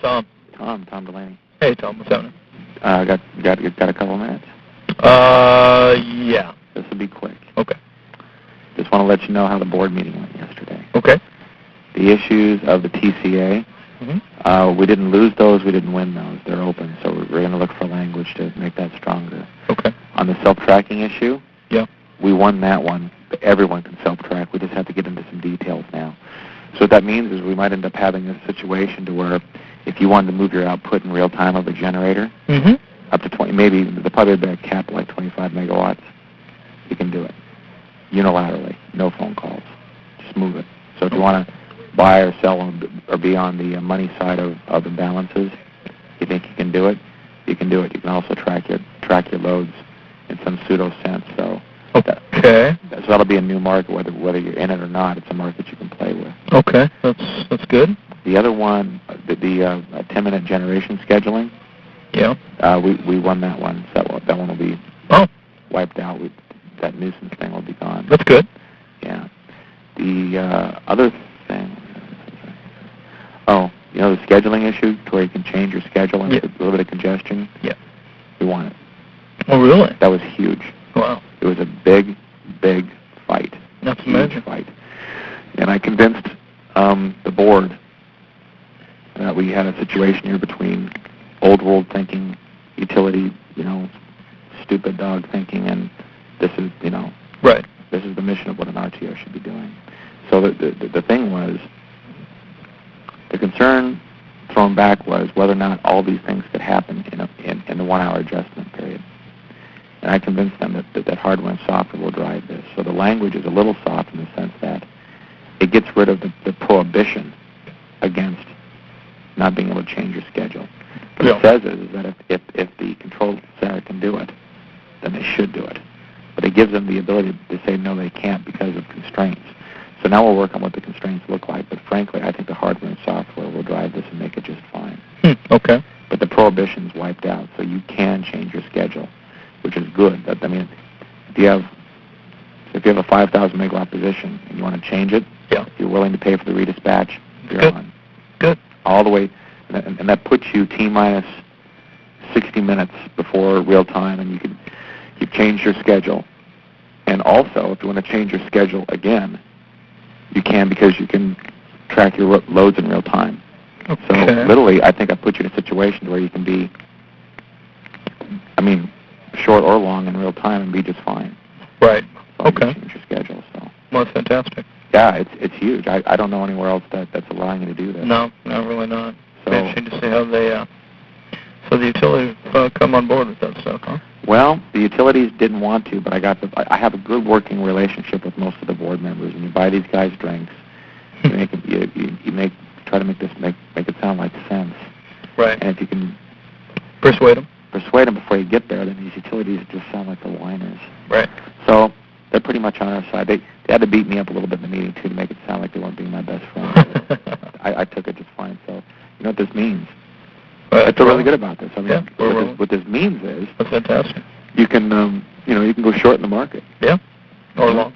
Tom. Tom Delaney. Hey, Tom, what's happening? Got a couple minutes? Yeah. This will be quick. Okay. Just want to let you know how the board meeting went yesterday. Okay. The issues of the TCA, we didn't lose those, we didn't win those. They're open, so we're going to look for language to make that stronger. Okay. On the self-tracking issue, yeah, we won that one. Everyone can self-track. We just have to get into some details now. So what that means is we might end up having a situation to where if you wanted to move your output in real time of a generator, up to 20, maybe the probably a cap like 25 megawatts, you can do it unilaterally, no phone calls. Just move it. So if you want to buy or sell or be on the money side of the balances, you think you can do it, you can do it. You can also track your loads in some pseudo sense. So okay. So that'll be a new market, whether you're in it or not. It's a market you can play with. Okay, that's good. The other one, the 10-minute generation scheduling. Yeah. We won that one. So that one will be wiped out. That nuisance thing will be gone. That's good. Yeah. The other thing, the scheduling issue, to where you can change your schedule and a little bit of congestion. Yeah. We won it. Oh, really? That was huge. Wow. It was a big fight. That's huge amazing. Fight. And I convinced the board that we had a situation here between old world thinking, utility, stupid dog thinking, and this is, right. This is the mission of what an RTO should be doing. So the thing was, the concern thrown back was whether or not all these things could happen in the 1 hour adjustment period. And I convinced them that hardware and software will drive this. So the language is a little soft in the sense that it gets rid of the prohibition against not being able to change your schedule. What it says is that if the control center can do it, then they should do it. But it gives them the ability to say no, they can't because of constraints. So now we'll work on what the constraints look like. But frankly, I think the hardware and software will drive this and make it just fine. Okay. But the prohibition's wiped out, so you can change your schedule, which is good. If you have a 5,000 megawatt position and you want to change it, you're willing to pay for the redispatch, you're on. Good. All the way, and that puts you T-minus 60 minutes before real time, and you've changed your schedule. And also, if you want to change your schedule again, you can, because you can track your loads in real time. Okay. So literally, I think I put you in a situation where you can be, short or long in real time and be just fine. Right. So you change your schedule. So. Well, that's fantastic. Yeah, it's huge. I don't know anywhere else that's allowing you to do this. No, really not. So, it's interesting to see how the utilities come on board with that stuff, huh? Well, the utilities didn't want to, but I have a good working relationship with most of the board members, and you buy these guys drinks. You try to make it sound like sense. Right. And if you can persuade them before you get there, then these utilities just sound like the whiners. Right. So they're pretty much on our side. They had to beat me up a little bit in the meeting too to make it sound like they weren't being my best friend. I took it just fine. So you know what this means? I feel really good about this. What this means is that's fantastic. You can you can go short in the market. Yeah. Or long.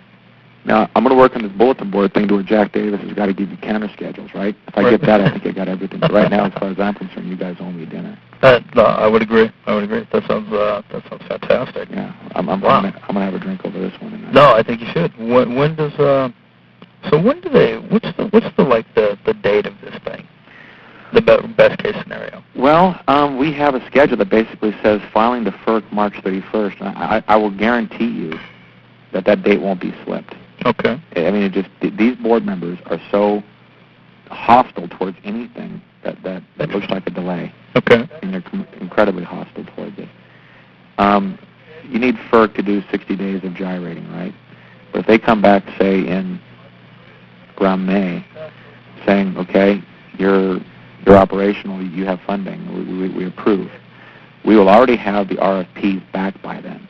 Now, I'm going to work on this bulletin board thing to where Jack Davis has got to give you counter schedules, right? If I get that, I think I got everything. But right now, as far as I'm concerned, you guys owe me dinner. No, I would agree. That sounds fantastic. Yeah, I'm gonna have a drink over this one. No, I think you should. When does what's the date of this thing? The best case scenario. Well, we have a schedule that basically says filing to FERC March 31st, and I will guarantee you that date won't be slipped. Okay. These board members are so hostile towards anything that looks like a delay. Okay. And they're incredibly hostile towards it. You need FERC to do 60 days of gyrating, right? But if they come back, say, in around May, saying, okay, you're operational, you have funding, we approve, we will already have the RFPs back by then.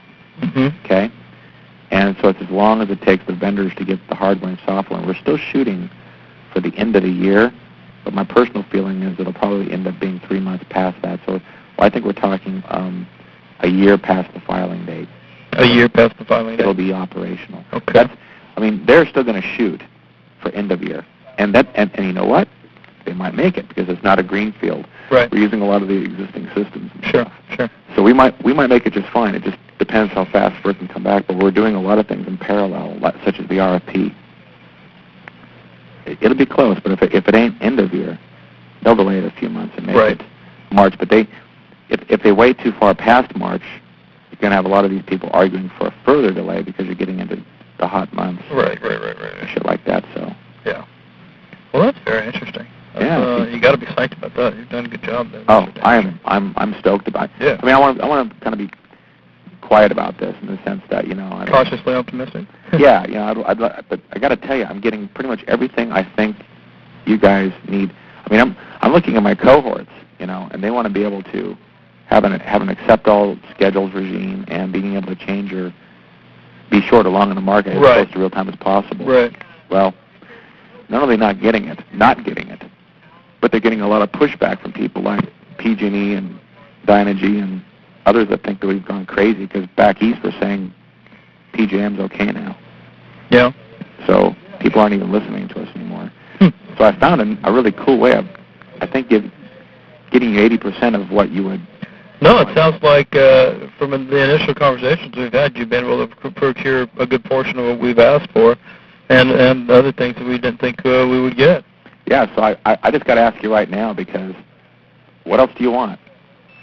Okay? And so it's as long as it takes the vendors to get the hardware and software. And we're still shooting for the end of the year, but my personal feeling is it'll probably end up being 3 months past that. So I think we're talking a year past the filing date. A year past the filing date? It'll be operational. Okay. They're still going to shoot for end of year. And you know what? They might make it because it's not a greenfield. Right. We're using a lot of the existing systems. And Sure, stuff. sure. So we might make it just fine. It just depends how fast FERC can come back. But we're doing a lot of things in parallel, such as the RFP. It'll be close, but if it ain't end of year, they'll delay it a few months and make it March. But if they wait too far past March, you're going to have a lot of these people arguing for a further delay because you're getting into the hot months. Right. Shit like that. So. Yeah. Well, that's very interesting. Yeah. You got to be psyched about that. You've done a good job there. Oh, I'm stoked about it. Yeah. I mean, I want to kind of be quiet about this in the sense that cautiously optimistic. Yeah. But I got to tell you, I'm getting pretty much everything I think you guys need. I mean, I'm looking at my cohorts, and they want to be able to have an accept all schedules regime and being able to be short or long in the market as close to real time as possible. Right. Well, not only not getting it, but they're getting a lot of pushback from people like PG&E and Dynegy and others that think that we've gone crazy because back east we're saying PJM's okay now. Yeah. So people aren't even listening to us anymore. So I found a really cool way of, I think, getting you 80% of what you would. No, it sounds like from the initial conversations we've had, you've been able to procure a good portion of what we've asked for, and other things that we didn't think we would get. Yeah, so I just got to ask you right now because what else do you want?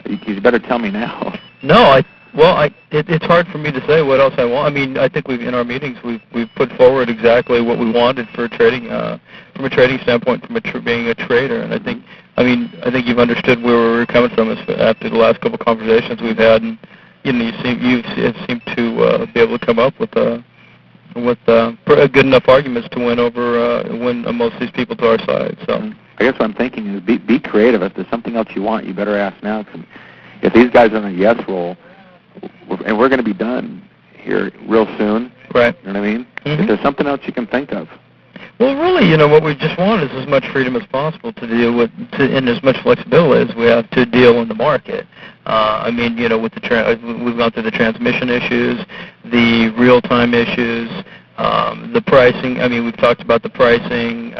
You better tell me now. No, it's hard for me to say what else I want. I mean, I think in our meetings we've put forward exactly what we wanted for trading, from a trading standpoint, from being a trader, and I think you've understood where we were coming from after the last couple of conversations we've had, and you seem to be able to come up with good enough arguments to win most of these people to our side. So I guess what I'm thinking is be creative. If there's something else you want, you better ask now. Cause if these guys are in a yes roll, and we're going to be done here real soon. Right. You know what I mean? Mm-hmm. If there's something else you can think of. Well, really, what we just want is as much freedom as possible to deal with, and as much flexibility as we have to deal in the market. With we've gone through the transmission issues, the real-time issues, the pricing. I mean, we've talked about the pricing.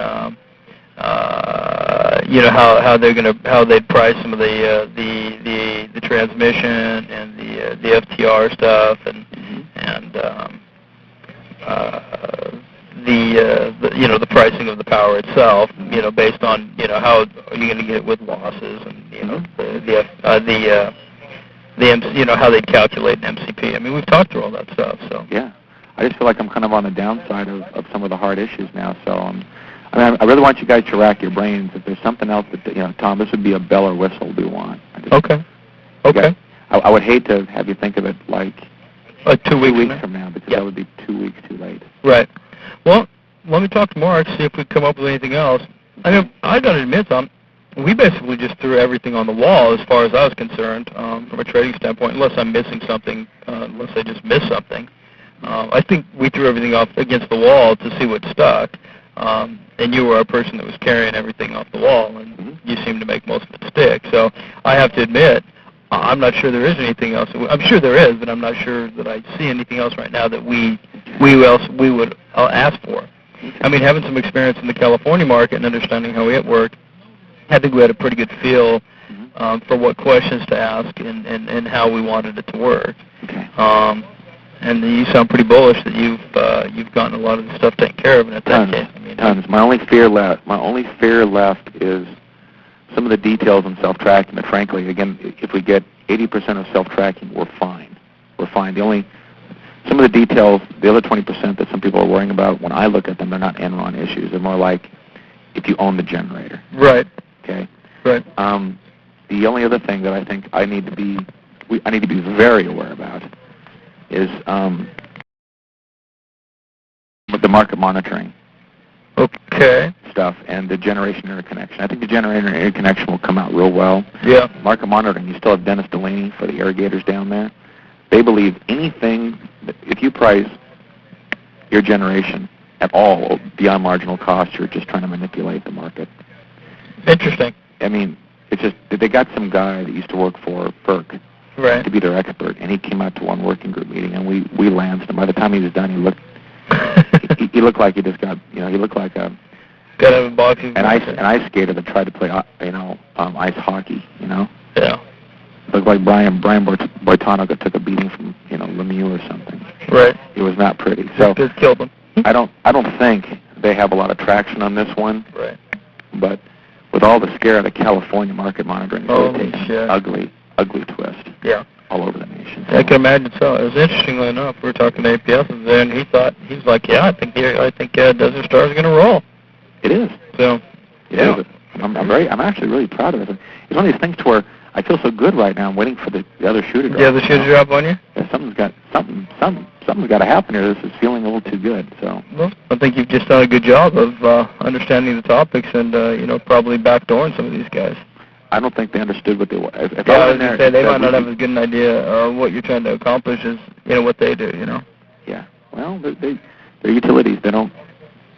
How they price some of the transmission and the FTR stuff and the pricing of the power itself, based on how are you going to get it with losses and how they calculate an MCP. I mean, we've talked through all that stuff. So yeah, I just feel like I'm kind of on the downside of some of the hard issues now. So I really want you guys to rack your brains. If there's something else that Tom, this would be a bell or whistle we want. Okay. I would hate to have you think of it like 2 weeks from now because that would be 2 weeks too late. Right. Well, let me talk to Mark, see if we come up with anything else. I mean, I got to admit, Tom, we basically just threw everything on the wall as far as I was concerned from a trading standpoint, unless I'm missing something, unless I just missed something. I think we threw everything off against the wall to see what stuck, and you were a person that was carrying everything off the wall, and you seemed to make most of it stick. So I have to admit, I'm not sure there is anything else. I'm sure there is, but I'm not sure that I see anything else right now that we would ask for. I mean, having some experience in the California market and understanding how it worked, I think we had a pretty good feel for what questions to ask and how we wanted it to work. Okay. And you sound pretty bullish that you've gotten a lot of the stuff taken care of. And Tons. My only fear left is some of the details in self-tracking. But frankly, again, if we get 80% of self-tracking, we're fine. Some of the details, the other 20% that some people are worrying about, when I look at them, they're not Enron issues. They're more like if you own the generator. Right. Okay. Right. The only other thing that I think I need to be very aware about is with the market monitoring. Okay. Stuff and the generation interconnection. I think the generator interconnection will come out real well. Yeah. Market monitoring, you still have Dennis Delaney for the irrigators down there. They believe anything, if you price your generation at all beyond marginal cost, you're just trying to manipulate the market. Interesting. I mean, it's just, they got some guy that used to work for FERC to be their expert, and he came out to one working group meeting, and we lanced him. By the time he was done, he looked like he just got, he looked like a Gotta have a boxing. And I skated and tried to play, ice hockey. Yeah. Looked like Brian Boitano took a beating from, Lemieux or something. Right. It was not pretty. So it killed them. I don't think they have a lot of traction on this one. Right. But with all the scare of the California market monitoring, it's taking an ugly twist. Yeah. All over the nation. I can imagine so. It was interestingly enough, we were talking to APS and he's like, yeah, I think Desert Star is going to roll. It is. So. Yeah. I'm actually really proud of it. It's one of these things to where I feel so good right now. I'm waiting for the other shoe to drop. Yeah, the shoe to drop on you. Yeah, something's got to happen here. This is feeling a little too good. So. Well, I think you've just done a good job of understanding the topics and probably backdooring some of these guys. I don't think they understood what they were. I was going to say, they might not have as good an idea of what you're trying to accomplish as, what they do, Yeah. Well, they're utilities. They don't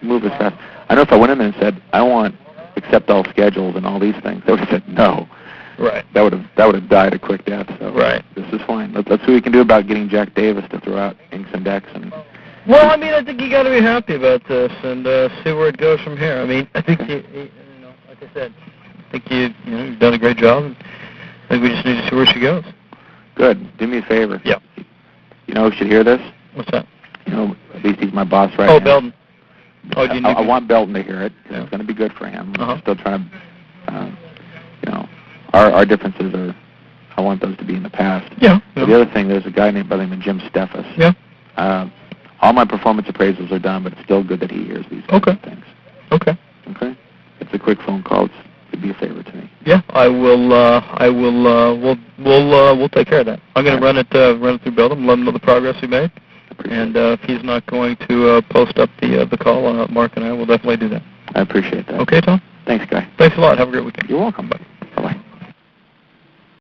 move as fast. I know if I went in there and said, I want accept all schedules and all these things, they would have said no. Right. That would have died a quick death. So right. This is fine. Let's see what we can do about getting Jack Davis to throw out inks and decks. Well, I think you got to be happy about this and see where it goes from here. I think like I said, I think you've done a great job. I think we just need to see where she goes. Good. Do me a favor. Yeah. You know who should hear this? What's that? At least he's my boss right now. Oh, Belton. Oh, do you I want Belton to hear it. Yeah. It's going to be good for him. Uh-huh. I'm still trying to, our differences are, I want those to be in the past. Yeah. But the other thing, there's a guy named by the name of Jim Steffes. Yeah. All my performance appraisals are done, but it's still good that he hears these kinds of things. Okay. Okay? It's a quick phone call. It'd be a favor to me. Yeah, I will. We'll take care of that. I'm going to run it through Belton, let him know the progress we made, and if he's not going to post up the call, Mark and I will definitely do that. I appreciate that. Okay, Tom. Thanks, Guy. Thanks a lot. Have a great weekend. You're welcome, buddy.